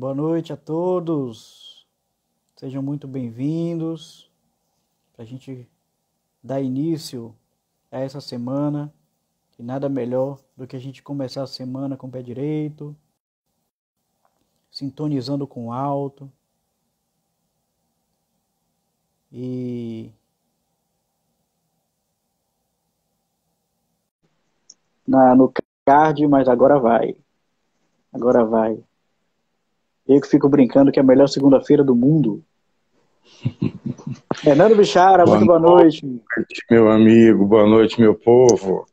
Boa noite a todos, sejam muito bem-vindos para a gente dar início a essa semana. E nada melhor do que a gente começar a semana com o pé direito, sintonizando com o alto e no card, mas agora vai. Eu que fico brincando que é a melhor segunda-feira do mundo. Fernando Bichara, muito boa noite. Boa noite, meu amigo. Boa noite, meu povo.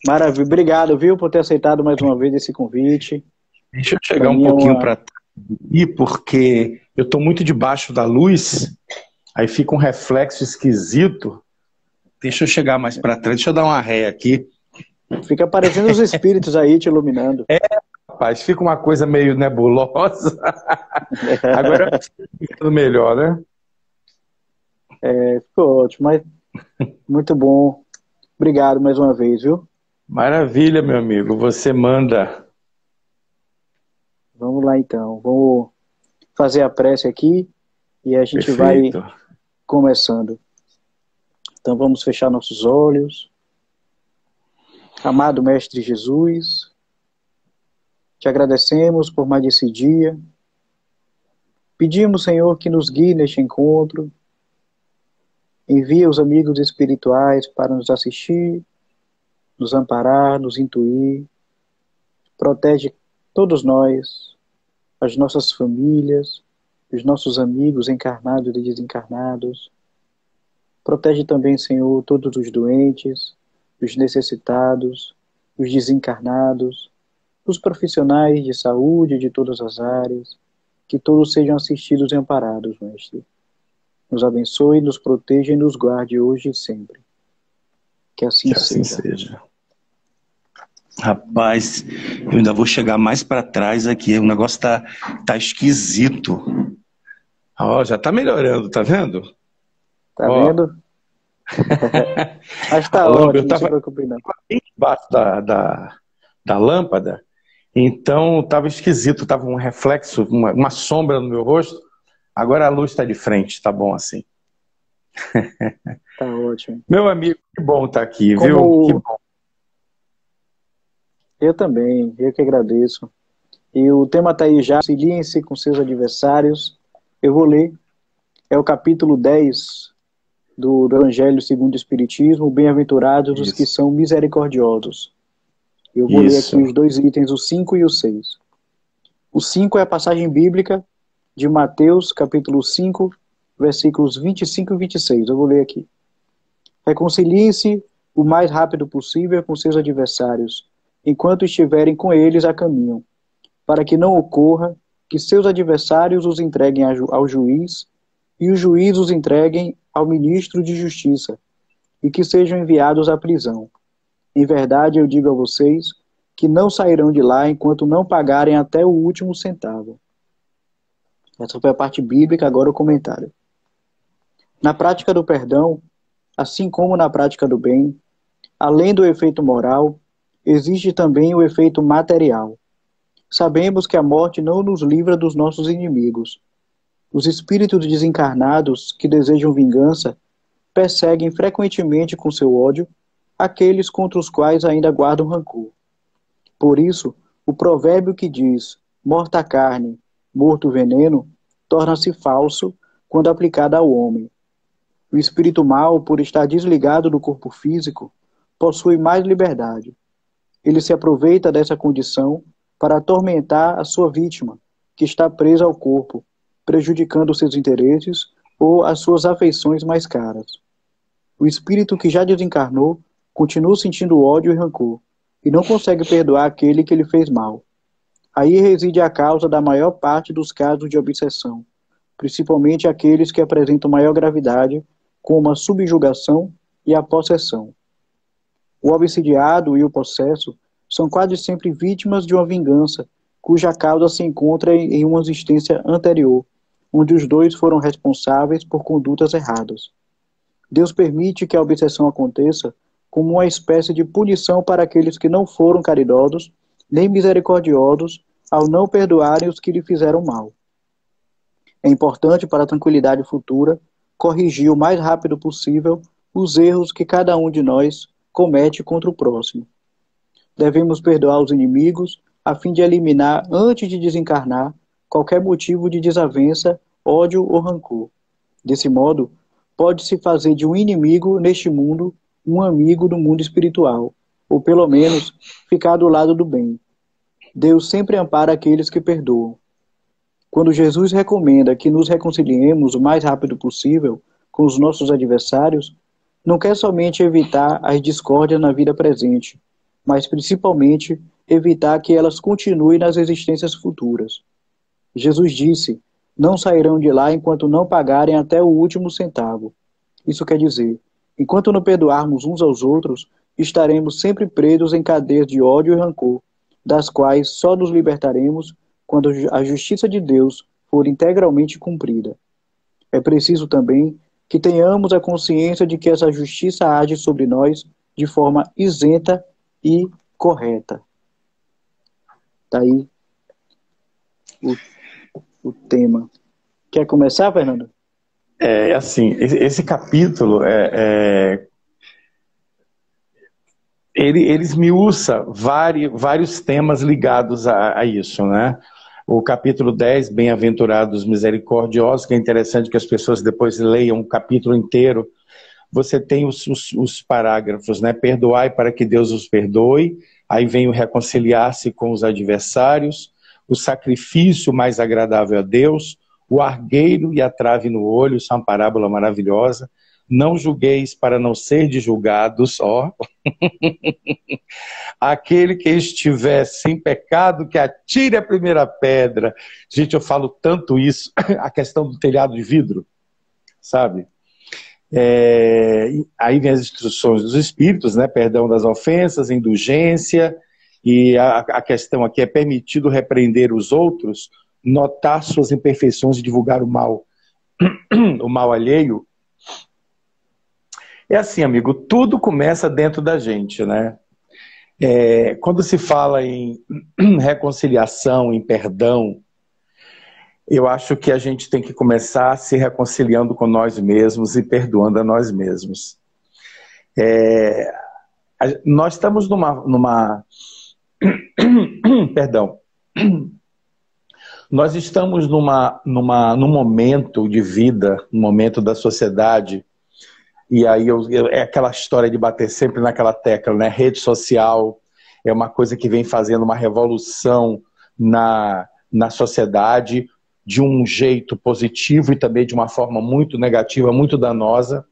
Maravilha. Obrigado, viu, por ter aceitado mais uma vez esse convite. Deixa eu chegar um pouquinho para trás, porque eu estou muito debaixo da luz, aí fica um reflexo esquisito. Deixa eu chegar mais para trás, deixa eu dar uma ré aqui. Fica aparecendo os espíritos aí te iluminando. Rapaz, fica uma coisa meio nebulosa. Agora ficando melhor, né? Ficou ótimo, mas muito bom. Obrigado mais uma vez, viu? Maravilha, meu amigo. Você manda. Vamos lá, então. Vamos fazer a prece aqui e a gente Perfeito. vai começando. Então vamos fechar nossos olhos. Amado Mestre Jesus, te agradecemos por mais esse dia. Pedimos, Senhor, que nos guie neste encontro. Envia os amigos espirituais para nos assistir, nos amparar, nos intuir. Protege todos nós, as nossas famílias, os nossos amigos encarnados e desencarnados. Protege também, Senhor, todos os doentes, os necessitados, os desencarnados, os profissionais de saúde de todas as áreas, que todos sejam assistidos e amparados, Mestre. Nos abençoe, nos proteja e nos guarde hoje e sempre. Que assim seja. Rapaz, eu ainda vou chegar mais para trás aqui. O negócio tá esquisito. Ó, já tá melhorando, tá vendo? Tá vendo? Mas tá ótimo, não se preocupe não. Bem debaixo da lâmpada, então tava esquisito, tava um reflexo, uma sombra no meu rosto. Agora a luz está de frente, tá bom assim. Tá ótimo. Meu amigo, que bom estar aqui, viu? Que bom. Eu também, eu que agradeço. E o tema está aí já, auxiliem-se com seus adversários. Eu vou ler, é o capítulo 10 do Evangelho segundo o Espiritismo, bem-aventurados os que são misericordiosos. Eu vou ler aqui os dois itens, o 5 e o 6. O 5 é a passagem bíblica de Mateus, capítulo 5, versículos 25 e 26. Eu vou ler aqui. Reconciliem-se o mais rápido possível com seus adversários, enquanto estiverem com eles a caminho, para que não ocorra que seus adversários os entreguem ao juiz e o juiz os entreguem ao ministro de justiça e que sejam enviados à prisão. Em verdade, eu digo a vocês que não sairão de lá enquanto não pagarem até o último centavo. Essa foi a parte bíblica, agora o comentário. Na prática do perdão, assim como na prática do bem, além do efeito moral, existe também o efeito material. Sabemos que a morte não nos livra dos nossos inimigos. Os espíritos desencarnados que desejam vingança perseguem frequentemente com seu ódio aqueles contra os quais ainda guardam rancor. Por isso, o provérbio que diz morta a carne, morto o veneno, torna-se falso quando aplicado ao homem. O espírito mau, por estar desligado do corpo físico, possui mais liberdade. Ele se aproveita dessa condição para atormentar a sua vítima, que está presa ao corpo, prejudicando seus interesses ou as suas afeições mais caras. O espírito que já desencarnou continua sentindo ódio e rancor, e não consegue perdoar aquele que lhe fez mal. Aí reside a causa da maior parte dos casos de obsessão, principalmente aqueles que apresentam maior gravidade, como a subjugação e a possessão. O obsidiado e o possesso são quase sempre vítimas de uma vingança, cuja causa se encontra em uma existência anterior, onde os dois foram responsáveis por condutas erradas. Deus permite que a obsessão aconteça como uma espécie de punição para aqueles que não foram caridosos nem misericordiosos ao não perdoarem os que lhe fizeram mal. É importante para a tranquilidade futura corrigir o mais rápido possível os erros que cada um de nós comete contra o próximo. Devemos perdoar os inimigos a fim de eliminar, antes de desencarnar, qualquer motivo de desavença, ódio ou rancor. Desse modo, pode-se fazer de um inimigo neste mundo um amigo no mundo espiritual, ou pelo menos ficar do lado do bem. Deus sempre ampara aqueles que perdoam. Quando Jesus recomenda que nos reconciliemos o mais rápido possível com os nossos adversários, não quer somente evitar as discórdias na vida presente, mas principalmente evitar que elas continuem nas existências futuras. Jesus disse: não sairão de lá enquanto não pagarem até o último centavo. Isso quer dizer, enquanto não perdoarmos uns aos outros, estaremos sempre presos em cadeias de ódio e rancor, das quais só nos libertaremos quando a justiça de Deus for integralmente cumprida. É preciso também que tenhamos a consciência de que essa justiça age sobre nós de forma isenta e correta. Está aí o tema. Quer começar, Fernando? Assim, esse capítulo ele esmiuça vários temas ligados a isso, né? O capítulo 10, Bem-aventurados misericordiosos, que é interessante que as pessoas depois leiam o capítulo inteiro. Você tem os parágrafos, né? Perdoai para que Deus os perdoe. Aí vem o reconciliar-se com os adversários, o sacrifício mais agradável a Deus, o argueiro e a trave no olho, isso é uma parábola maravilhosa. Não julgueis para não ser julgados, ó. Aquele que estiver sem pecado, que atire a primeira pedra. Gente, eu falo tanto isso, a questão do telhado de vidro, sabe? Aí vem as instruções dos espíritos, né? Perdão das ofensas, indulgência, e a questão aqui é permitido repreender os outros, notar suas imperfeições e divulgar o mal alheio. É assim, amigo, tudo começa dentro da gente, né? Quando se fala em reconciliação, em perdão, eu acho que a gente tem que começar se reconciliando com nós mesmos e perdoando a nós mesmos. Nós estamos perdão. Nós estamos num momento de vida, num momento da sociedade, e aí é aquela história de bater sempre naquela tecla, né? Rede social é uma coisa que vem fazendo uma revolução na sociedade, de um jeito positivo e também de uma forma muito negativa, muito danosa.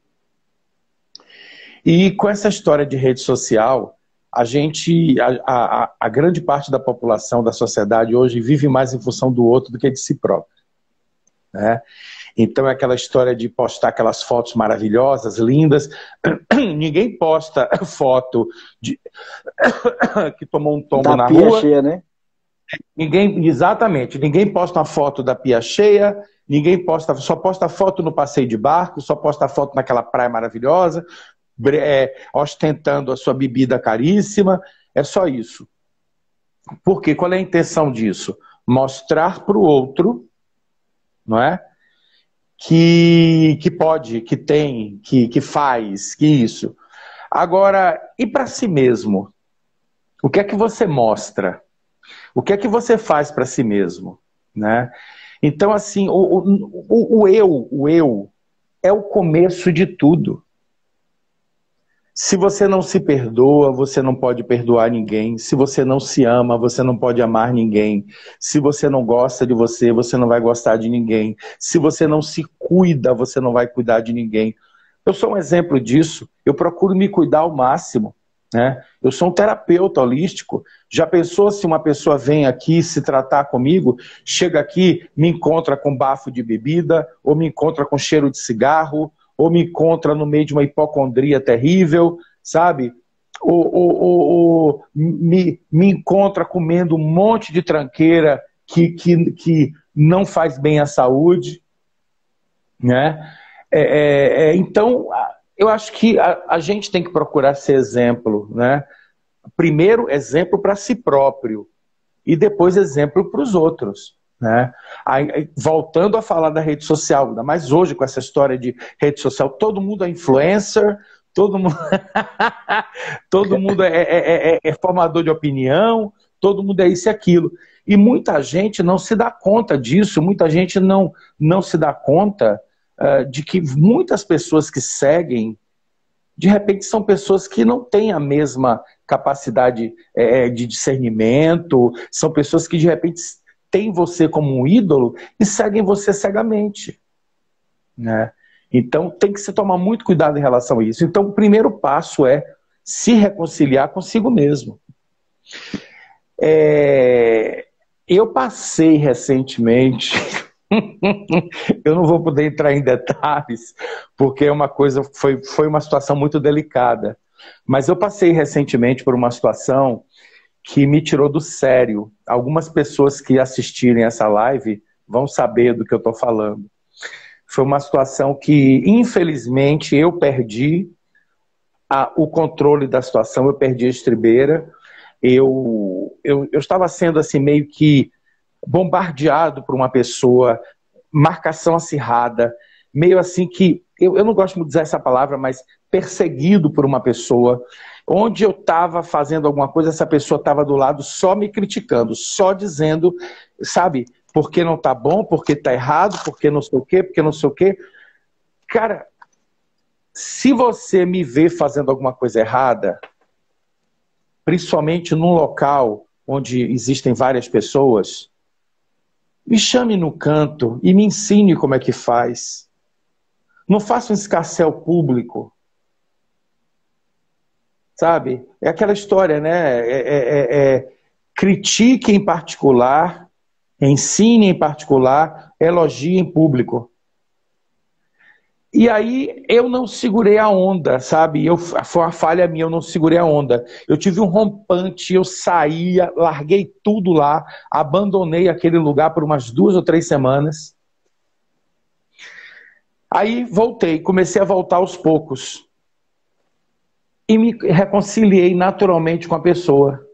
E com essa história de rede social, a grande parte da população, da sociedade hoje vive mais em função do outro do que de si próprio, né? Então é aquela história de postar aquelas fotos maravilhosas, lindas. Ninguém posta foto que tomou um tombo na rua. Pia cheia, né? Exatamente. Ninguém posta uma foto da pia cheia, só posta foto no passeio de barco, só posta foto naquela praia maravilhosa, ostentando a sua bebida caríssima. É só isso. Por quê? Qual é a intenção disso? Mostrar para o outro, não é? Que pode, que tem, que faz, que isso. Agora, e para si mesmo? O que é que você mostra? O que é que você faz para si mesmo, né? Então, assim, o eu é o começo de tudo. Se você não se perdoa, você não pode perdoar ninguém. Se você não se ama, você não pode amar ninguém. Se você não gosta de você, você não vai gostar de ninguém. Se você não se cuida, você não vai cuidar de ninguém. Eu sou um exemplo disso. Eu procuro me cuidar ao máximo, né? Eu sou um terapeuta holístico. Já pensou se uma pessoa vem aqui se tratar comigo, chega aqui, me encontra com bafo de bebida, ou me encontra com cheiro de cigarro, ou me encontra no meio de uma hipocondria terrível, sabe? Ou me encontra comendo um monte de tranqueira que não faz bem à saúde, né? Então, eu acho que a gente tem que procurar ser exemplo, né? Primeiro, exemplo para si próprio, e depois exemplo para os outros, né? Aí, voltando a falar da rede social, ainda mais hoje com essa história de rede social, todo mundo é influencer, todo mundo, todo mundo é formador de opinião, todo mundo é isso e aquilo. E muita gente não se dá conta disso, muita gente não se dá conta de que muitas pessoas que seguem, de repente são pessoas que não têm a mesma capacidade de discernimento, são pessoas que de repente têm você como um ídolo e seguem você cegamente, né? Então tem que se tomar muito cuidado em relação a isso. Então o primeiro passo é se reconciliar consigo mesmo. Eu passei recentemente, eu não vou poder entrar em detalhes, porque é uma coisa, foi uma situação muito delicada, mas eu passei recentemente por uma situação que me tirou do sério. Algumas pessoas que assistirem essa live vão saber do que eu estou falando. Foi uma situação que, infelizmente, eu perdi o controle da situação, eu perdi a estribeira. Eu estava sendo assim meio que bombardeado por uma pessoa, marcação acirrada, meio assim que, eu não gosto muito de usar essa palavra, mas perseguido por uma pessoa. Onde eu estava fazendo alguma coisa, essa pessoa estava do lado só me criticando, só dizendo, sabe, porque não está bom, porque está errado, porque não sei o quê, porque não sei o quê. Cara, se você me vê fazendo alguma coisa errada, principalmente num local onde existem várias pessoas, me chame no canto e me ensine como é que faz. Não faça um escarcéu público. Sabe? É aquela história, né? Critique em particular, ensine em particular, elogie em público. E aí eu não segurei a onda, sabe? Foi uma falha minha, eu não segurei a onda. Eu tive um rompante, eu saía, larguei tudo lá, abandonei aquele lugar por umas 2 ou 3 semanas. Aí voltei, comecei a voltar aos poucos. E me reconciliei naturalmente com a pessoa.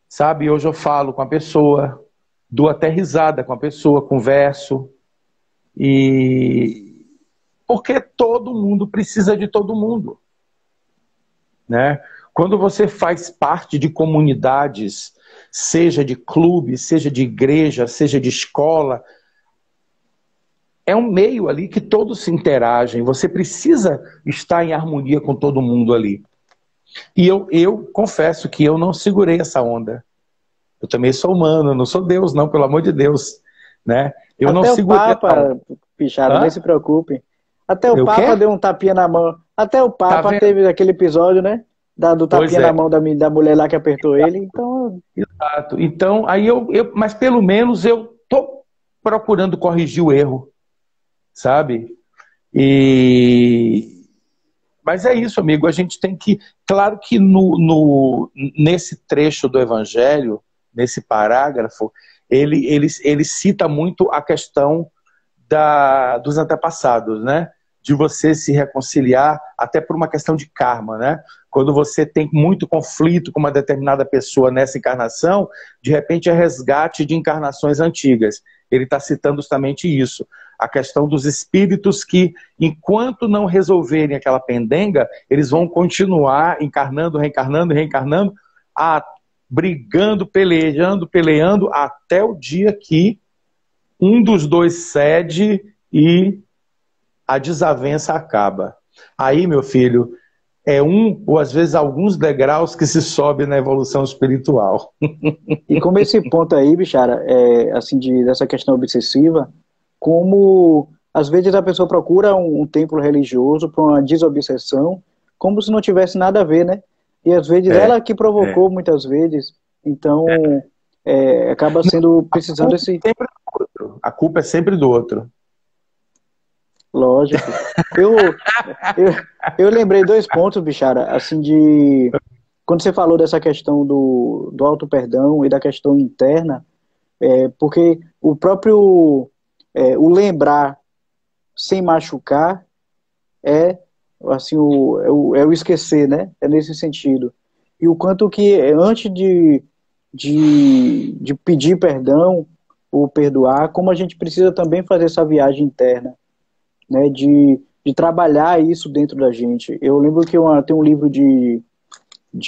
Sabe, hoje eu falo com a pessoa, dou até risada com a pessoa, converso. E porque todo mundo precisa de todo mundo, né? Quando você faz parte de comunidades, seja de clube, seja de igreja, seja de escola, é um meio ali que todos se interagem. Você precisa estar em harmonia com todo mundo ali. E eu confesso que eu não segurei essa onda. Eu também sou humano, eu não sou Deus, não, pelo amor de Deus, né? Eu Até não o segurei. Papa, Pichara, nem se preocupe. Até o Papa deu um tapinha na mão. Até o Papa teve aquele episódio, né? Do tapinha na mão da mulher lá que apertou ele. Então... Exato. Então, aí mas pelo menos eu tô procurando corrigir o erro, sabe? Mas é isso, amigo. A gente tem que... Claro que nesse trecho do Evangelho, nesse parágrafo, ele cita muito a questão dos antepassados, né? De você se reconciliar, até por uma questão de karma, né? Quando você tem muito conflito com uma determinada pessoa nessa encarnação, de repente é resgate de encarnações antigas. Ele está citando justamente isso. A questão dos espíritos que, enquanto não resolverem aquela pendenga, eles vão continuar encarnando, reencarnando, reencarnando, brigando, peleando, até o dia que um dos dois cede e a desavença acaba. Aí, meu filho, é ou às vezes alguns degraus que se sobe na evolução espiritual. E como esse ponto aí, Bichara, assim, dessa questão obsessiva, como às vezes a pessoa procura um templo religioso para uma desobsessão, como se não tivesse nada a ver, né? E às vezes ela que provocou muitas vezes, então acaba sendo precisando esse... A culpa é sempre do outro. Lógico. Eu lembrei 2 pontos, Bichara, assim, quando você falou dessa questão do auto-perdão e da questão interna, porque o próprio o lembrar sem machucar assim, o esquecer, né? É nesse sentido. E o quanto que antes de de pedir perdão ou perdoar, como a gente precisa também fazer essa viagem interna, né, de trabalhar isso dentro da gente. Eu lembro que tem um livro de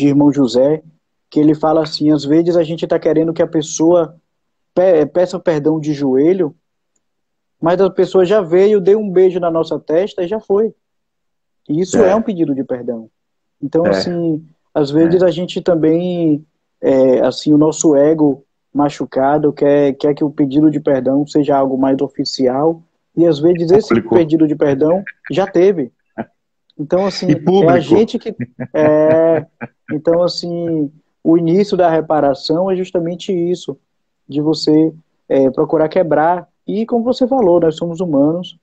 Irmão José, que ele fala assim, às vezes a gente está querendo que a pessoa peça perdão de joelho, mas a pessoa já veio, deu um beijo na nossa testa e já foi. E isso é um pedido de perdão. Então, assim, às vezes a gente também, assim, o nosso ego machucado quer que o pedido de perdão seja algo mais oficial, e às vezes esse pedido de perdão já teve. Então, assim, é a gente que... então, assim, o início da reparação é justamente isso, de você procurar quebrar. E como você falou, nós somos humanos,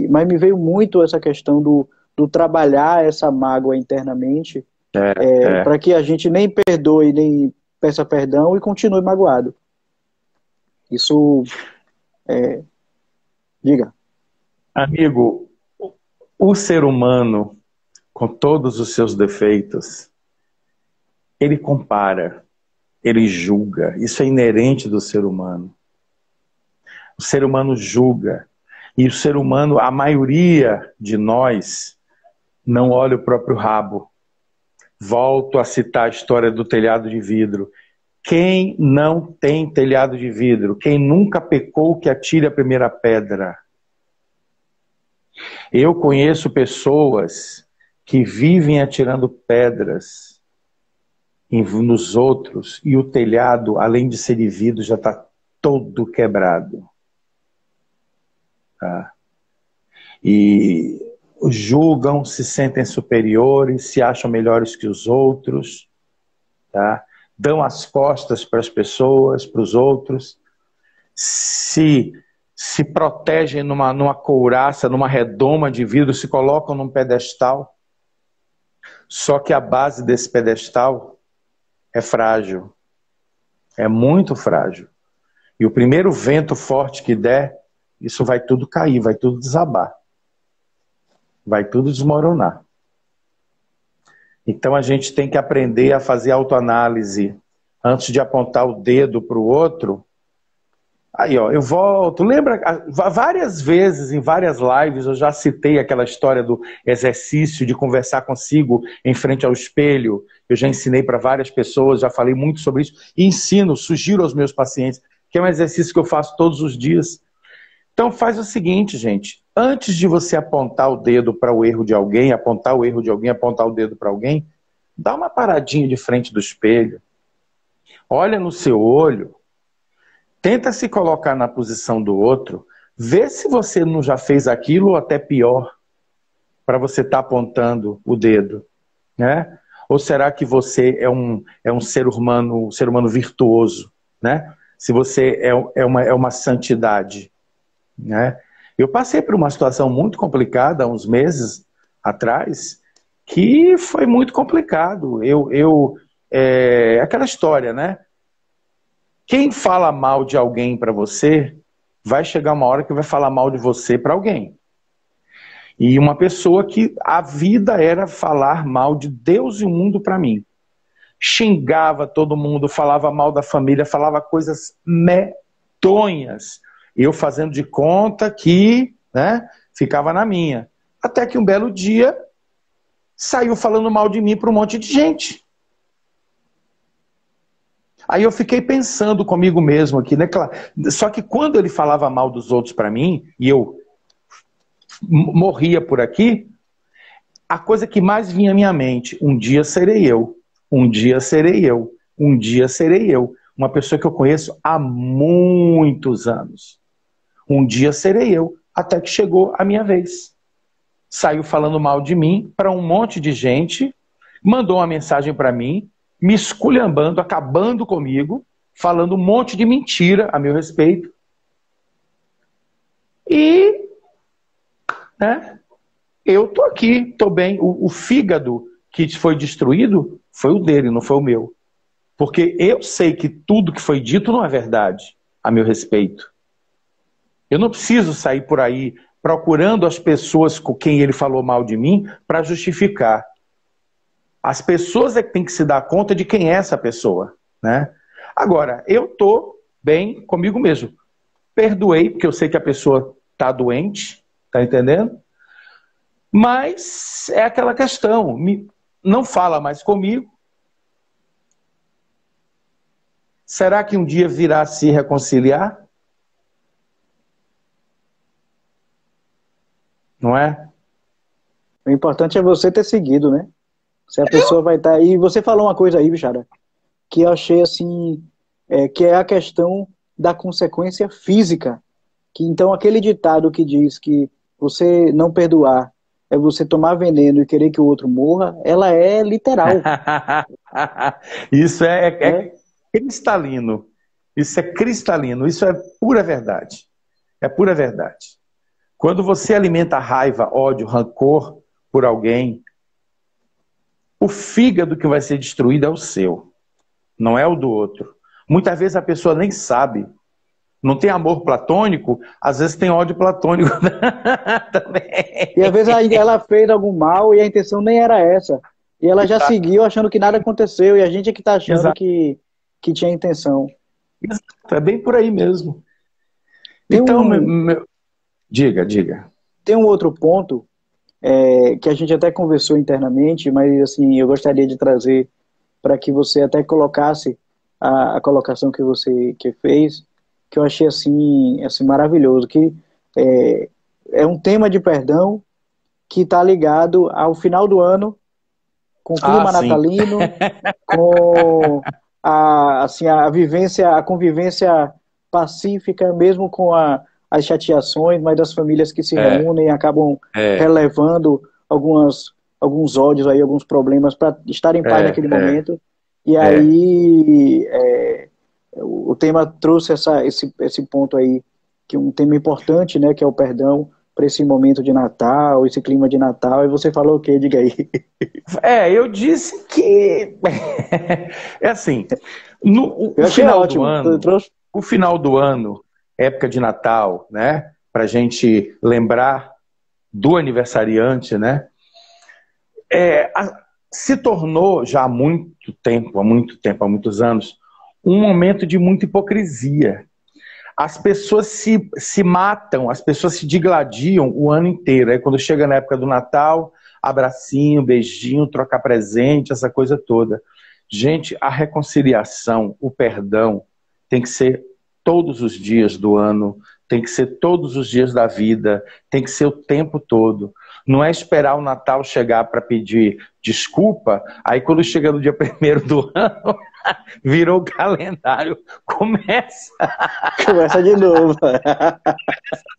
mas me veio muito essa questão do trabalhar essa mágoa internamente, para que a gente nem perdoe, nem peça perdão e continue magoado. Isso, diga. Amigo, o ser humano, com todos os seus defeitos, ele compara, ele julga. Isso é inerente do ser humano. O ser humano julga. E o ser humano, a maioria de nós, não olha o próprio rabo. Volto a citar a história do telhado de vidro. Quem não tem telhado de vidro? Quem nunca pecou, que atire a primeira pedra. Eu conheço pessoas que vivem atirando pedras nos outros e o telhado, além de ser de vidro, já está todo quebrado. Tá? E julgam, se sentem superiores, se acham melhores que os outros, tá? Dão as costas para as pessoas, para os outros, se protegem numa couraça, numa redoma de vidro, se colocam num pedestal. Só que a base desse pedestal é frágil, é muito frágil. E o primeiro vento forte que der, isso vai tudo cair, vai tudo desabar. Vai tudo desmoronar. Então a gente tem que aprender a fazer autoanálise antes de apontar o dedo para o outro. Aí, ó, eu volto. Lembra, várias vezes, em várias lives, eu já citei aquela história do exercício de conversar consigo em frente ao espelho. Eu já ensinei para várias pessoas, já falei muito sobre isso. E ensino, sugiro aos meus pacientes, que é um exercício que eu faço todos os dias. Então faz o seguinte, gente. Antes de você apontar o dedo para o erro de alguém, apontar o erro de alguém, apontar o dedo para alguém, dá uma paradinha de frente do espelho. Olha no seu olho. Tenta se colocar na posição do outro. Vê se você não já fez aquilo ou até pior para você estar apontando o dedo, né? Ou será que você é um ser humano virtuoso, né? Se você é uma santidade, né? Eu passei por uma situação muito complicada há uns meses atrás, que foi muito complicado. Aquela história, né? Quem fala mal de alguém para você, vai chegar uma hora que vai falar mal de você para alguém. E uma pessoa que a vida era falar mal de Deus e o mundo para mim. Xingava todo mundo, falava mal da família, falava coisas medonhas. Eu fazendo de conta que, né, ficava na minha. Até que um belo dia, saiu falando mal de mim para um monte de gente. Aí eu fiquei pensando comigo mesmo aqui, né? Só que quando ele falava mal dos outros para mim, e eu morria por aqui, a coisa que mais vinha à minha mente, um dia serei eu, um dia serei eu, um dia serei eu. Uma pessoa que eu conheço há muitos anos. Um dia serei eu, até que chegou a minha vez. Saiu falando mal de mim para um monte de gente, mandou uma mensagem para mim, me esculhambando, acabando comigo, falando um monte de mentira a meu respeito. E, né, eu tô aqui, tô bem. O fígado que foi destruído foi o dele, não foi o meu. Porque eu sei que tudo que foi dito não é verdade a meu respeito. Eu não preciso sair por aí procurando as pessoas com quem ele falou mal de mim para justificar. As pessoas é que têm que se dar conta de quem é essa pessoa, né? Agora, eu tô bem comigo mesmo. Perdoei, porque eu sei que a pessoa tá doente, tá entendendo? Mas é aquela questão, não fala mais comigo. Será que um dia virá a se reconciliar? Não é? O importante é você ter seguido, né? Se a pessoa vai estar... E você falou uma coisa aí, bichara, que eu achei assim, que é a questão da consequência física. Que então aquele ditado que diz que você não perdoar é você tomar veneno e querer que o outro morra, ela é literal. Isso é cristalino. Isso é cristalino. Isso é pura verdade. É pura verdade. Quando você alimenta raiva, ódio, rancor por alguém, o fígado que vai ser destruído é o seu, não é o do outro. Muitas vezes a pessoa nem sabe. Não tem amor platônico, às vezes tem ódio platônico também. E às vezes ela fez algum mal e a intenção nem era essa. E ela já seguiu achando que nada aconteceu e a gente é que está achando que tinha intenção. Exato, é bem por aí mesmo. Tem então, diga. Tem um outro ponto que a gente até conversou internamente, mas assim, eu gostaria de trazer para que você até colocasse a colocação que você fez, que eu achei assim maravilhoso, que é um tema de perdão que está ligado ao final do ano, com o clima natalino, com a convivência pacífica, mesmo com as chateações, mas das famílias que se reúnem e acabam relevando alguns ódios aí, alguns problemas para estar em paz naquele momento. E aí o tema trouxe esse ponto aí, que é um tema importante, né, que é o perdão para esse momento de Natal, esse clima de Natal. E você falou o quê? Diga aí. Eu disse que é assim, o final do ano, época de Natal, né, pra gente lembrar do aniversariante, né, se tornou já há muitos anos, um momento de muita hipocrisia. As pessoas se matam, as pessoas se digladiam o ano inteiro. Aí quando chega na época do Natal, abracinho, beijinho, trocar presente, essa coisa toda. Gente, a reconciliação, o perdão, tem que ser todos os dias do ano, tem que ser todos os dias da vida, tem que ser o tempo todo. Não é esperar o Natal chegar para pedir desculpa, aí quando chega no dia 1º do ano, virou o calendário, começa de novo.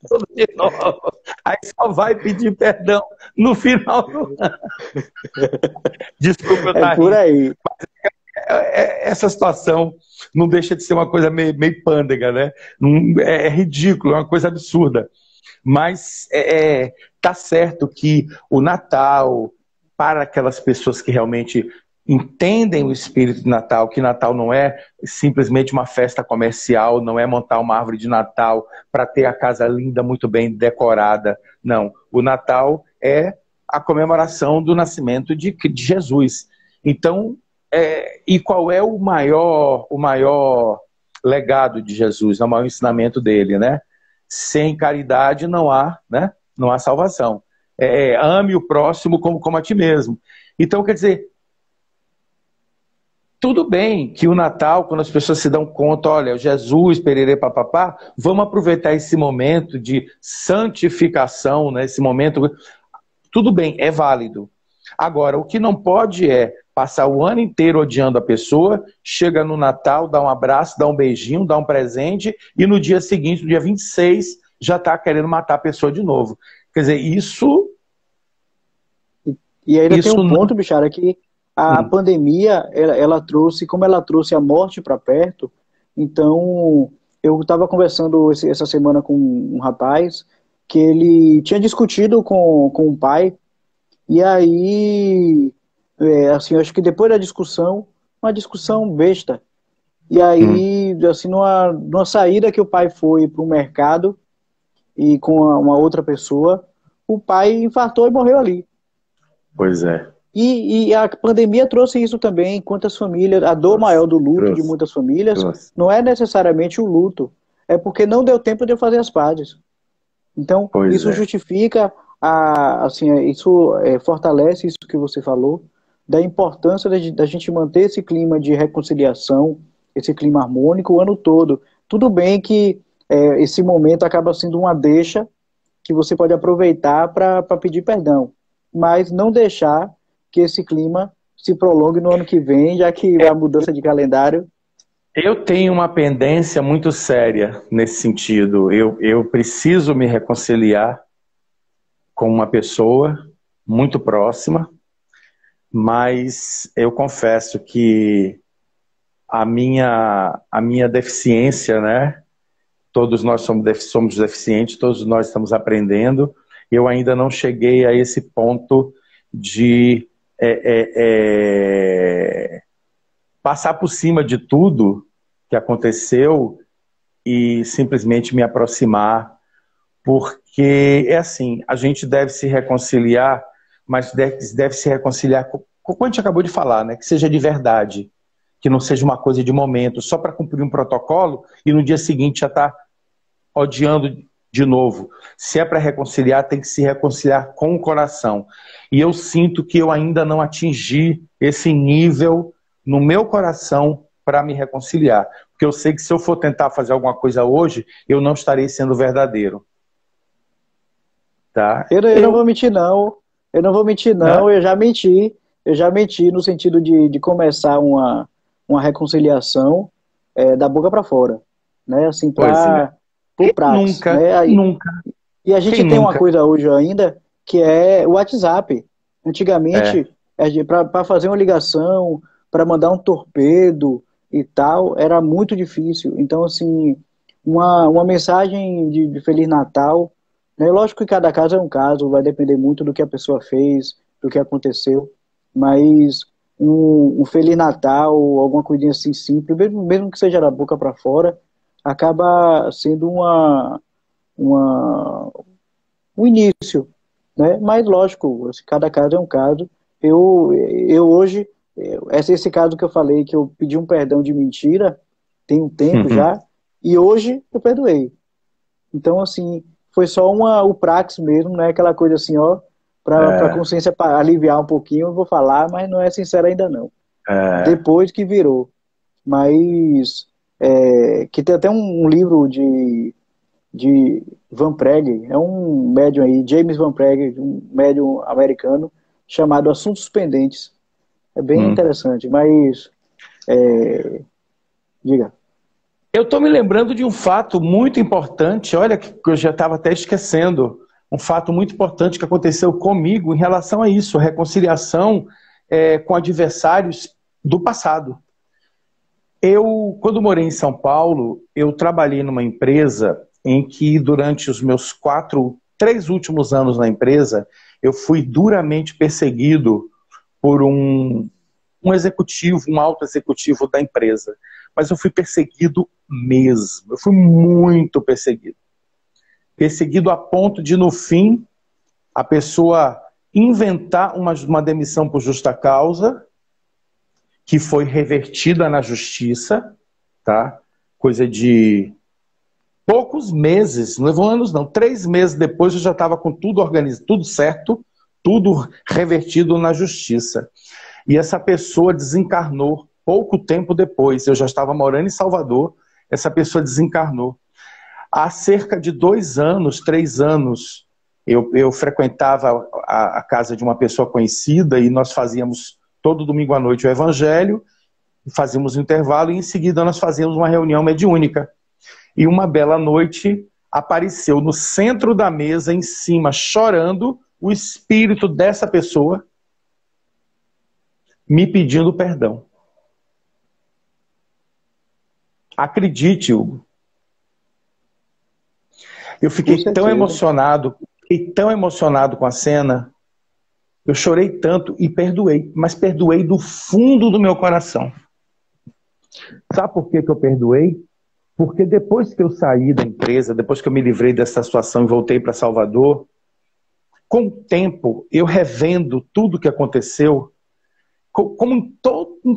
Tudo de novo. Aí só vai pedir perdão no final do ano. Desculpa eu estar por aí. Essa situação não deixa de ser uma coisa meio pândega, né? É ridículo, é uma coisa absurda. Mas tá certo que o Natal, para aquelas pessoas que realmente entendem o espírito de Natal, que Natal não é simplesmente uma festa comercial, não é montar uma árvore de Natal para ter a casa linda, muito bem decorada. Não, o Natal é a comemoração do nascimento de Jesus. Então, e qual é o maior legado de Jesus, o maior ensinamento dele, né? Sem caridade não há, né? Não há salvação. Ame o próximo como a ti mesmo. Então, quer dizer, tudo bem que o Natal, quando as pessoas se dão conta, olha, Jesus, pererê, papapá, vamos aproveitar esse momento de santificação, né? Esse momento, tudo bem, é válido. Agora, o que não pode é passar o ano inteiro odiando a pessoa, chega no Natal, dá um abraço, dá um beijinho, dá um presente, e no dia seguinte, no dia 26, já está querendo matar a pessoa de novo. Quer dizer, isso... E ainda tem um ponto, bichara, que a pandemia, ela trouxe, como ela trouxe a morte para perto, então eu estava conversando essa semana com um rapaz que ele tinha discutido com um pai, e aí, assim, eu acho que depois da discussão, uma discussão besta, e aí, assim, numa saída que o pai foi para o mercado e com uma outra pessoa, o pai infartou e morreu ali. Pois é. E a pandemia trouxe isso também, quantas famílias, a dor maior do luto de muitas famílias não é necessariamente o luto, é porque não deu tempo de eu fazer as pazes. Então, isso justifica, fortalece isso que você falou, da importância da gente manter esse clima de reconciliação, esse clima harmônico o ano todo. Tudo bem que esse momento acaba sendo uma deixa que você pode aproveitar para pedir perdão, mas não deixar que esse clima se prolongue no ano que vem, já que a mudança de calendário... Eu tenho uma pendência muito séria nesse sentido. Eu preciso me reconciliar com uma pessoa muito próxima, mas eu confesso que a minha deficiência, né? Todos nós somos deficientes, todos nós estamos aprendendo. Eu ainda não cheguei a esse ponto de passar por cima de tudo que aconteceu e simplesmente me aproximar, porque é assim, a gente deve se reconciliar, mas deve se reconciliar com o que a gente acabou de falar, né? Que seja de verdade, que não seja uma coisa de momento, só para cumprir um protocolo e no dia seguinte já está odiando de novo. Se é para reconciliar, tem que se reconciliar com o coração. E eu sinto que eu ainda não atingi esse nível no meu coração para me reconciliar. Porque eu sei que se eu for tentar fazer alguma coisa hoje, eu não estarei sendo verdadeiro. Tá? Eu não vou mentir, não. Eu não vou mentir, não. Eu já menti. Eu já menti no sentido de começar uma reconciliação da boca para fora. Né? Assim, para o praxe. Nunca, né? nunca. E a gente tem uma coisa hoje ainda, que é o WhatsApp. Antigamente, para fazer uma ligação, para mandar um torpedo e tal, era muito difícil. Então, assim, uma mensagem de Feliz Natal, né? Lógico que cada caso é um caso, vai depender muito do que a pessoa fez, do que aconteceu, mas um Feliz Natal, alguma coisinha assim simples, mesmo que seja da boca para fora, acaba sendo um início, né? Mas lógico, cada caso é um caso. Eu hoje, esse caso que eu falei, que eu pedi um perdão de mentira, tem um tempo já, e hoje eu perdoei. Então, assim, foi só o praxe mesmo, né? Aquela coisa assim, ó, para a consciência aliviar um pouquinho, eu vou falar, mas não é sincero ainda não. Depois que virou. Mas, que tem até um livro de Van Prague, é um médium aí, James Van Prague, um médium americano, chamado Assuntos Pendentes. É bem interessante, mas... diga. Eu estou me lembrando de um fato muito importante, olha, que eu já estava até esquecendo, um fato muito importante que aconteceu comigo em relação a isso, reconciliação com adversários do passado. Quando morei em São Paulo, eu trabalhei numa empresa em que durante os meus 3 últimos anos na empresa, eu fui duramente perseguido por um executivo, um alto executivo da empresa. Mas eu fui perseguido mesmo, eu fui muito perseguido. Perseguido a ponto de, no fim, a pessoa inventar uma demissão por justa causa, que foi revertida na justiça, tá? Coisa de poucos meses, não levou anos não, 3 meses depois eu já estava com tudo organizado, tudo certo, tudo revertido na justiça. E essa pessoa desencarnou pouco tempo depois, eu já estava morando em Salvador, essa pessoa desencarnou. Há cerca de 2 anos, 3 anos, eu frequentava a casa de uma pessoa conhecida e nós fazíamos todo domingo à noite o evangelho, fazíamos um intervalo e em seguida nós fazíamos uma reunião mediúnica. E uma bela noite apareceu no centro da mesa, em cima, chorando, o espírito dessa pessoa me pedindo perdão. Acredite, Hugo. Eu fiquei tão emocionado com a cena, eu chorei tanto e perdoei, mas perdoei do fundo do meu coração. Sabe por que eu perdoei? Porque depois que eu saí da empresa, depois que eu me livrei dessa situação e voltei para Salvador, Com o tempo, eu revendo tudo que aconteceu, como em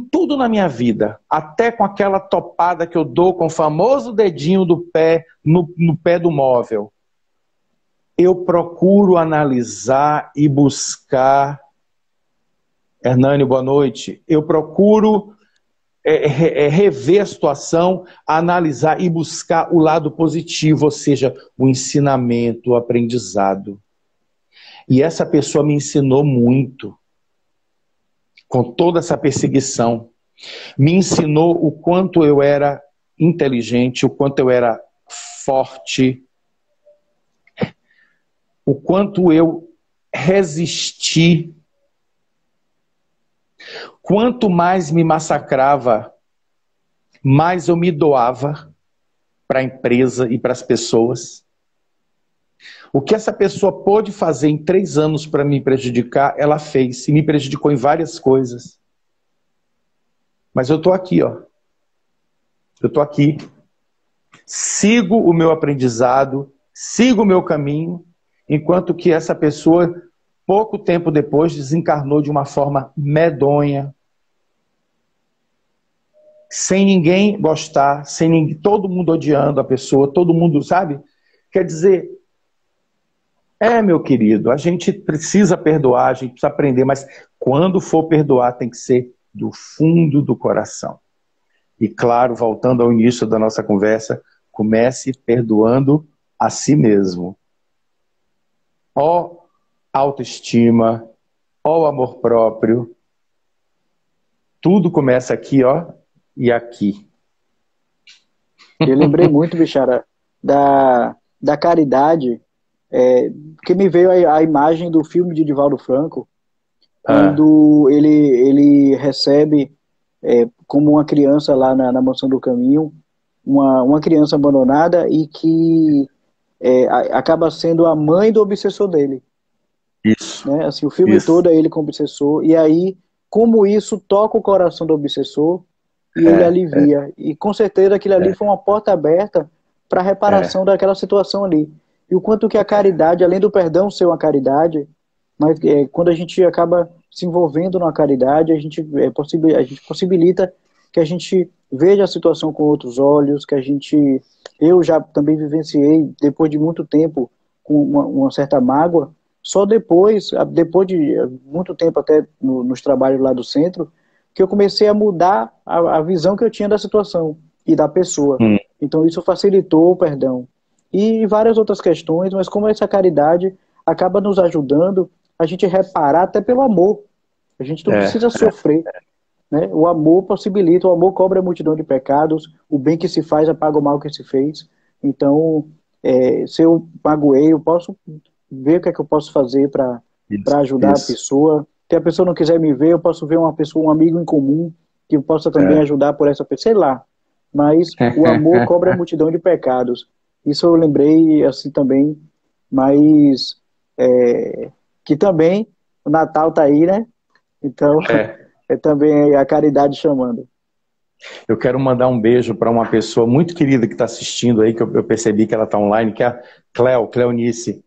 tudo na minha vida, até com aquela topada que eu dou com o famoso dedinho do pé no pé do móvel, eu procuro analisar e buscar. Hernânio, boa noite. Eu procuro rever a situação, analisar e buscar o lado positivo, ou seja, o ensinamento, o aprendizado. E essa pessoa me ensinou muito, com toda essa perseguição. Me ensinou o quanto eu era inteligente, o quanto eu era forte, o quanto eu resisti. Quanto mais me massacrava, mais eu me doava para a empresa e para as pessoas. O que essa pessoa pôde fazer em 3 anos para me prejudicar, ela fez. E me prejudicou em várias coisas. Mas eu estou aqui, ó. Eu estou aqui. Sigo o meu aprendizado, sigo o meu caminho, enquanto que essa pessoa, pouco tempo depois, desencarnou de uma forma medonha, sem ninguém gostar, sem ninguém, todo mundo odiando a pessoa, todo mundo, sabe? Quer dizer, meu querido, a gente precisa perdoar, a gente precisa aprender, mas quando for perdoar tem que ser do fundo do coração. E claro, voltando ao início da nossa conversa, comece perdoando a si mesmo. Ó autoestima, ó amor próprio, tudo começa aqui, ó, e aqui. Eu lembrei muito, Bichara, da caridade, porque me veio a imagem do filme de Divaldo Franco, quando ele recebe, como uma criança lá na Mansão do Caminho, uma criança abandonada e que acaba sendo a mãe do obsessor dele. Isso. Né? Assim, o filme todo é ele com o obsessor, e aí, como isso toca o coração do obsessor, e ele alivia. E com certeza aquilo ali foi uma porta aberta para a reparação daquela situação ali. E o quanto que a caridade, além do perdão ser uma caridade, mas quando a gente acaba se envolvendo na caridade, a gente possibilita que a gente veja a situação com outros olhos, eu já também vivenciei, depois de muito tempo, com uma certa mágoa, só depois de muito tempo até nos trabalhos lá do centro, que eu comecei a mudar a visão que eu tinha da situação e da pessoa. Então isso facilitou o perdão. E várias outras questões, mas como essa caridade acaba nos ajudando a gente reparar até pelo amor. A gente não precisa sofrer. Né? O amor possibilita, o amor cobre a multidão de pecados, o bem que se faz apaga o mal que se fez. Então, se eu magoei, eu posso ver o que é que eu posso fazer para ajudar a pessoa. Se a pessoa não quiser me ver, eu posso ver uma pessoa, um amigo em comum, que possa também ajudar por essa pessoa, sei lá. Mas o amor cobre a multidão de pecados. Isso eu lembrei assim também, mas que também o Natal tá aí, né? Então, também a caridade chamando. Eu quero mandar um beijo para uma pessoa muito querida que está assistindo aí, que eu percebi que ela está online, que é a Cleonice.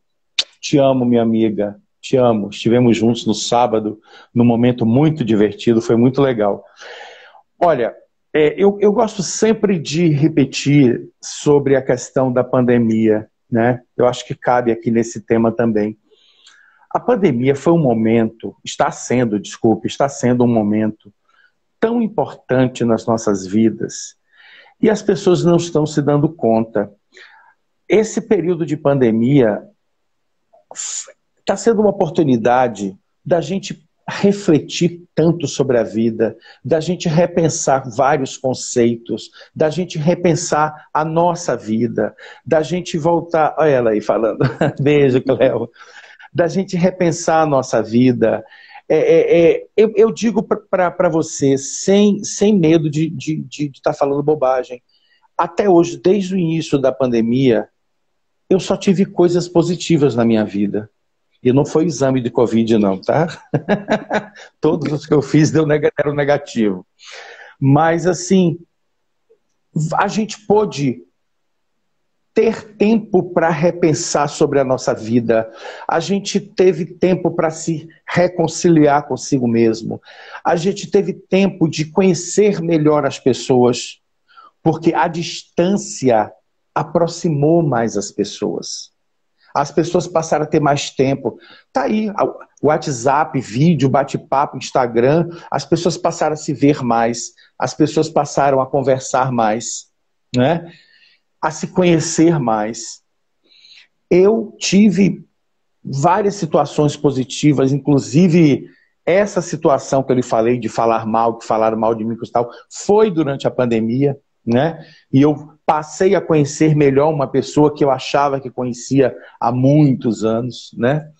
Te amo, minha amiga. Te amo. Estivemos juntos no sábado, num momento muito divertido, foi muito legal. Olha, eu gosto sempre de repetir sobre a questão da pandemia, né? Eu acho que cabe aqui nesse tema também. A pandemia foi um momento, está sendo um momento tão importante nas nossas vidas e as pessoas não estão se dando conta. Esse período de pandemia está sendo uma oportunidade da gente refletir tanto sobre a vida, da gente repensar vários conceitos, da gente repensar a nossa vida, da gente voltar... Olha ela aí falando. Beijo, Cleo. Da gente repensar a nossa vida. Eu digo para você, sem medo de estar falando bobagem, até hoje, desde o início da pandemia, eu só tive coisas positivas na minha vida. E não foi exame de Covid, não, tá? Todos os que eu fiz deram negativo. Mas, assim, a gente pôde ter tempo para repensar sobre a nossa vida. A gente teve tempo para se reconciliar consigo mesmo. A gente teve tempo de conhecer melhor as pessoas, porque a distância aproximou mais as pessoas. As pessoas passaram a ter mais tempo. Tá aí, WhatsApp, vídeo, bate-papo, Instagram, as pessoas passaram a se ver mais, as pessoas passaram a conversar mais, né? A se conhecer mais. Eu tive várias situações positivas, inclusive essa situação que eu lhe falei de falar mal, que falaram mal de mim e tal, foi durante a pandemia, né? E eu passei a conhecer melhor uma pessoa que eu achava que conhecia há muitos anos, né?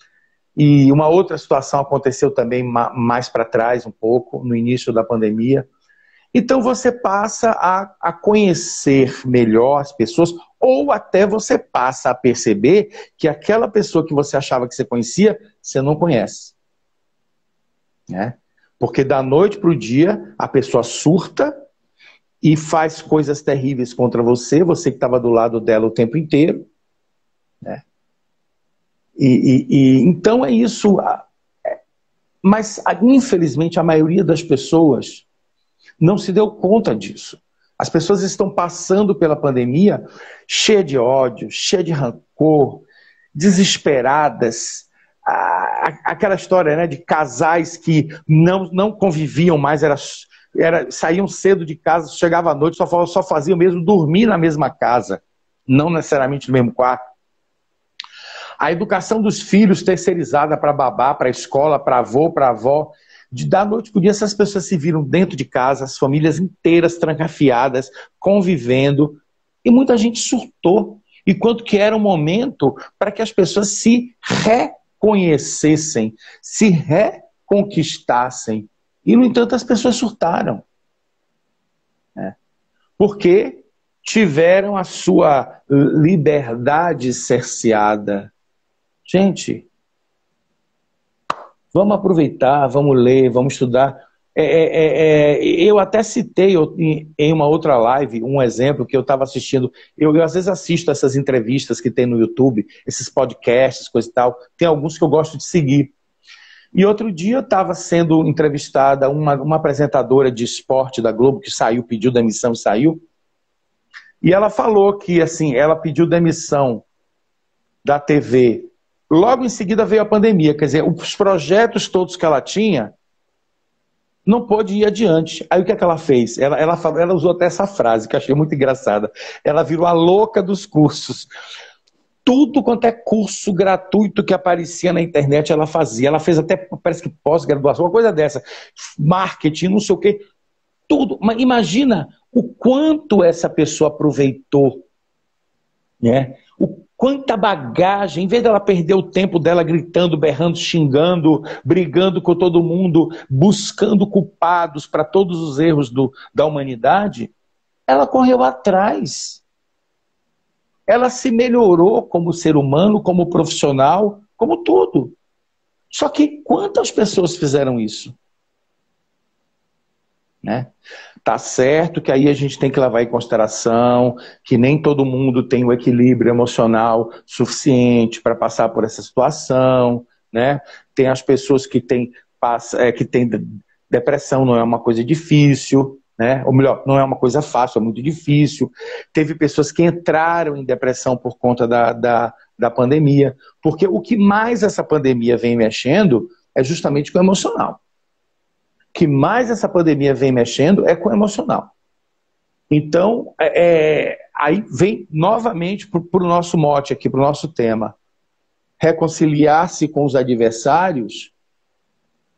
E uma outra situação aconteceu também mais para trás, um pouco, no início da pandemia. Então você passa a conhecer melhor as pessoas, ou até você passa a perceber que aquela pessoa que você achava que você conhecia, você não conhece. Né? Porque da noite para o dia, a pessoa surta e faz coisas terríveis contra você, você que estava do lado dela o tempo inteiro. Né? Então é isso. Mas, infelizmente, a maioria das pessoas não se deu conta disso. As pessoas estão passando pela pandemia cheia de ódio, cheia de rancor, desesperadas. Aquela história, né, de casais que não conviviam mais, saíam cedo de casa, chegavam à noite, só faziam mesmo dormir na mesma casa, não necessariamente no mesmo quarto. A educação dos filhos terceirizada para babá, para a escola, para avô, para avó. Da noite para o dia, essas pessoas se viram dentro de casa, as famílias inteiras trancafiadas, convivendo, e muita gente surtou. E quanto que era um momento para que as pessoas se reconhecessem, se reconquistassem. E, no entanto, as pessoas surtaram. Né? Porque tiveram a sua liberdade cerceada. Gente, vamos aproveitar, vamos ler, vamos estudar. Eu até citei em uma outra live um exemplo que eu estava assistindo. Eu às vezes assisto essas entrevistas que tem no YouTube, esses podcasts, coisa e tal. Tem alguns que eu gosto de seguir. E outro dia eu estava sendo entrevistada uma apresentadora de esporte da Globo que saiu, pediu demissão e saiu. E ela falou que assim, ela pediu demissão da TV. Logo em seguida veio a pandemia, quer dizer, os projetos todos que ela tinha não pôde ir adiante. Aí o que é que ela fez? Ela usou até essa frase, que eu achei muito engraçada. Ela virou a louca dos cursos. Tudo quanto é curso gratuito que aparecia na internet, ela fazia. Ela fez até, parece que pós-graduação, uma coisa dessa. Marketing, não sei o quê. Tudo. Mas imagina o quanto essa pessoa aproveitou, né? Quanta bagagem, em vez dela perder o tempo dela gritando, berrando, xingando, brigando com todo mundo, buscando culpados para todos os erros da humanidade, ela correu atrás. Ela se melhorou como ser humano, como profissional, como tudo. Só que quantas pessoas fizeram isso? Né? Tá certo que aí a gente tem que levar em consideração que nem todo mundo tem o equilíbrio emocional suficiente para passar por essa situação, né? Tem as pessoas que têm depressão, não é uma coisa difícil, né? Ou melhor, não é uma coisa fácil, é muito difícil. Teve pessoas que entraram em depressão por conta da pandemia, porque o que mais essa pandemia vem mexendo é justamente com o emocional. O que mais essa pandemia vem mexendo é com o emocional. Então, aí vem novamente para o nosso mote aqui, para o nosso tema. Reconciliar-se com os adversários,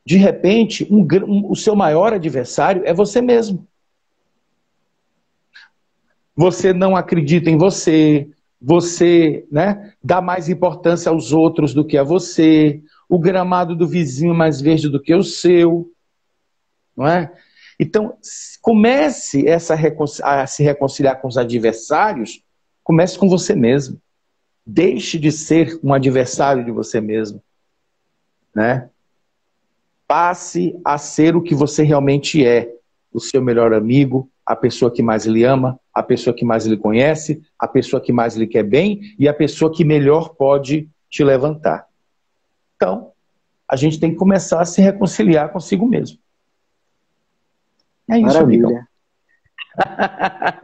de repente, o seu maior adversário é você mesmo. Você não acredita em você, né, dá mais importância aos outros do que a você, o gramado do vizinho é mais verde do que o seu. Não é? Então, comece a se reconciliar com os adversários, comece com você mesmo. Deixe de ser um adversário de você mesmo. Né? Passe a ser o que você realmente é. O seu melhor amigo, a pessoa que mais lhe ama, a pessoa que mais lhe conhece, a pessoa que mais lhe quer bem e a pessoa que melhor pode te levantar. Então, a gente tem que começar a se reconciliar consigo mesmo. É isso, amigão.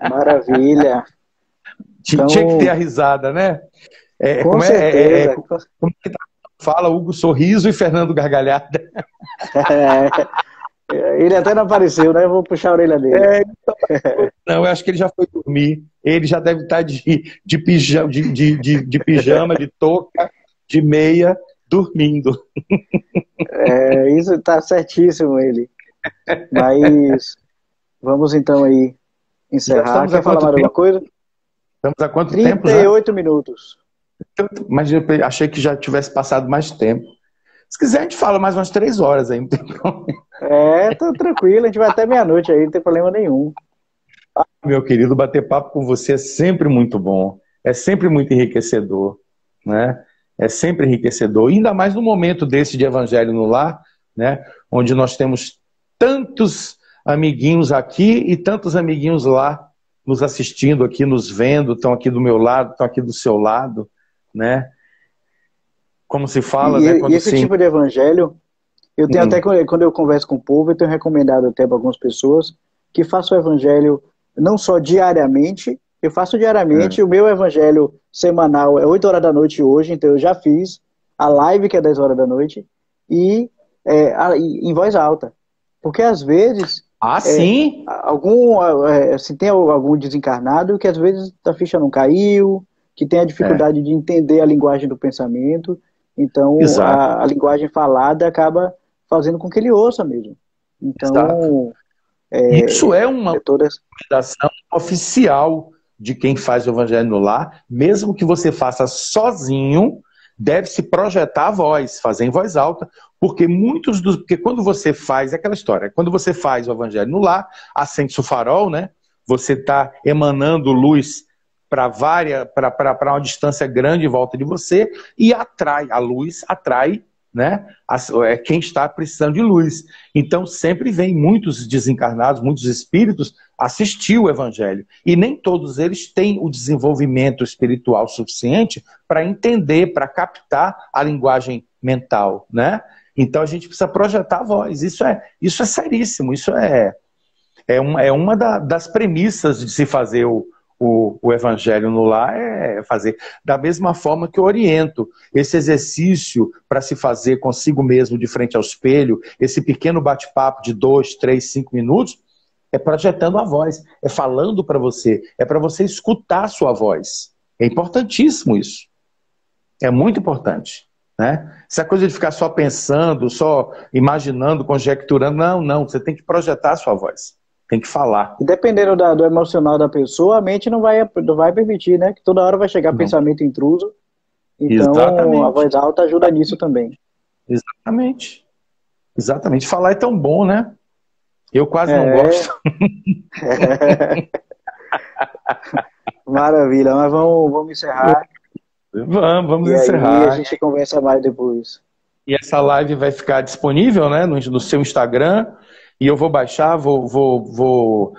Maravilha. Maravilha. Então, tinha que ter a risada, né? Com certeza. Como é que fala Hugo Sorriso e Fernando Gargalhada? Ele até não apareceu, né? Eu vou puxar a orelha dele. Não, eu acho que ele já foi dormir. Ele já deve estar de pijama, de touca, de meia, dormindo. Isso está certíssimo, ele. Mas vamos então aí encerrar. Quer falar mais alguma coisa? Estamos há quanto tempo? 38 minutos. Mas eu achei que já tivesse passado mais tempo. Se quiser, a gente fala mais umas 3 horas aí, não tem problema. Tô tranquilo, a gente vai até meia-noite aí, não tem problema nenhum. Meu querido, bater papo com você é sempre muito bom, é sempre muito enriquecedor, né? É sempre enriquecedor, ainda mais no momento desse de Evangelho no Lar, né? Onde nós temos tantos amiguinhos aqui e tantos amiguinhos lá, nos assistindo aqui, nos vendo, estão aqui do meu lado, estão aqui do seu lado, né? Como se fala, né? E esse tipo de evangelho, eu tenho até, quando eu converso com o povo, eu tenho recomendado até para algumas pessoas que façam o evangelho não só diariamente, eu faço diariamente, o meu evangelho semanal é 8 horas da noite hoje, então eu já fiz a live que é 10 horas da noite, e em voz alta. Porque às vezes... sim? Se tem algum desencarnado que às vezes a ficha não caiu, que tem a dificuldade de entender a linguagem do pensamento, então a linguagem falada acaba fazendo com que ele ouça mesmo. Então, isso é uma recomendação oficial de quem faz o Evangelho no Lar, mesmo que você faça sozinho, deve-se projetar a voz, fazer em voz alta, porque porque quando você faz, é aquela história, quando você faz o Evangelho no Lar, acende-se o farol, né? Você está emanando luz para uma distância grande em volta de você e a luz atrai, né? Quem está precisando de luz. Então sempre vem muitos desencarnados, muitos espíritos assistir o Evangelho. E nem todos eles têm o desenvolvimento espiritual suficiente para entender, para captar a linguagem mental, né? Então a gente precisa projetar a voz. Isso é seríssimo, isso é uma das premissas de se fazer o Evangelho no Lar, é fazer da mesma forma que eu oriento esse exercício para se fazer consigo mesmo de frente ao espelho, esse pequeno bate-papo de 2, 3, 5 minutos, é projetando a voz, é falando para você, é para você escutar a sua voz. É importantíssimo isso. É muito importante, né? Essa coisa de ficar só pensando, só imaginando, conjecturando, não, você tem que projetar a sua voz. Tem que falar. E dependendo do emocional da pessoa, a mente não vai permitir, né? Que toda hora vai chegar pensamento intruso. Então, exatamente. A voz alta ajuda nisso também. Exatamente. Exatamente. Falar é tão bom, né? Eu quase não gosto. Maravilha, mas vamos encerrar. Vamos encerrar. E a gente conversa mais depois. E essa live vai ficar disponível, né, no seu Instagram. E eu vou baixar, vou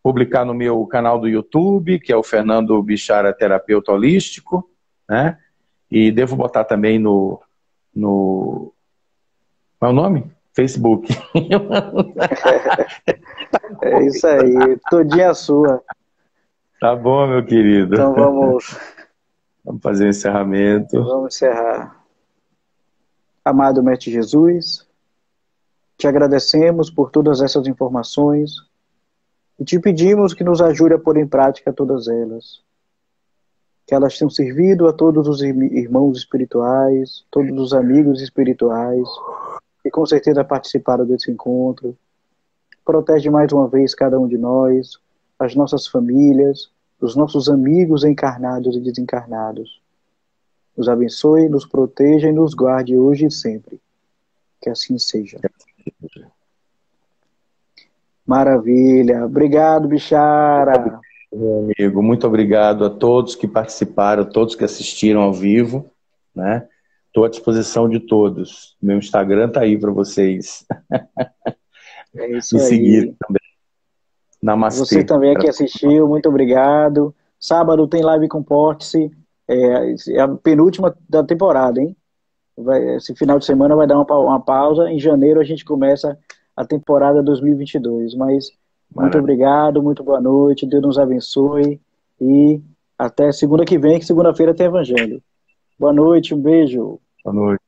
publicar no meu canal do YouTube, que é o Fernando Bichara Terapeuta Holístico, né? E devo botar também no qual é o nome? Facebook. É isso aí, todinha sua. Tá bom, meu querido. Então vamos fazer o encerramento. Vamos encerrar. Amado Mestre Jesus, te agradecemos por todas essas informações e te pedimos que nos ajude a pôr em prática todas elas. Que elas tenham servido a todos os irmãos espirituais, todos os amigos espirituais que com certeza participaram desse encontro. Protege mais uma vez cada um de nós, as nossas famílias, os nossos amigos encarnados e desencarnados. Nos abençoe, nos proteja e nos guarde hoje e sempre. Que assim seja. Maravilha. Obrigado, Bichara. Meu amigo, muito obrigado a todos que participaram, todos que assistiram ao vivo, né? Estou à disposição de todos. Meu Instagram está aí para vocês. É isso me aí. seguirem também. Namastê. Você também que assistiu, muito obrigado. Sábado tem live com Porte-se, é a penúltima da temporada, hein? Esse final de semana vai dar uma pausa. Em janeiro a gente começa a temporada 2022. Mas muito obrigado, muito boa noite, Deus nos abençoe e até segunda que vem, que segunda-feira tem Evangelho. Boa noite, um beijo. Boa noite.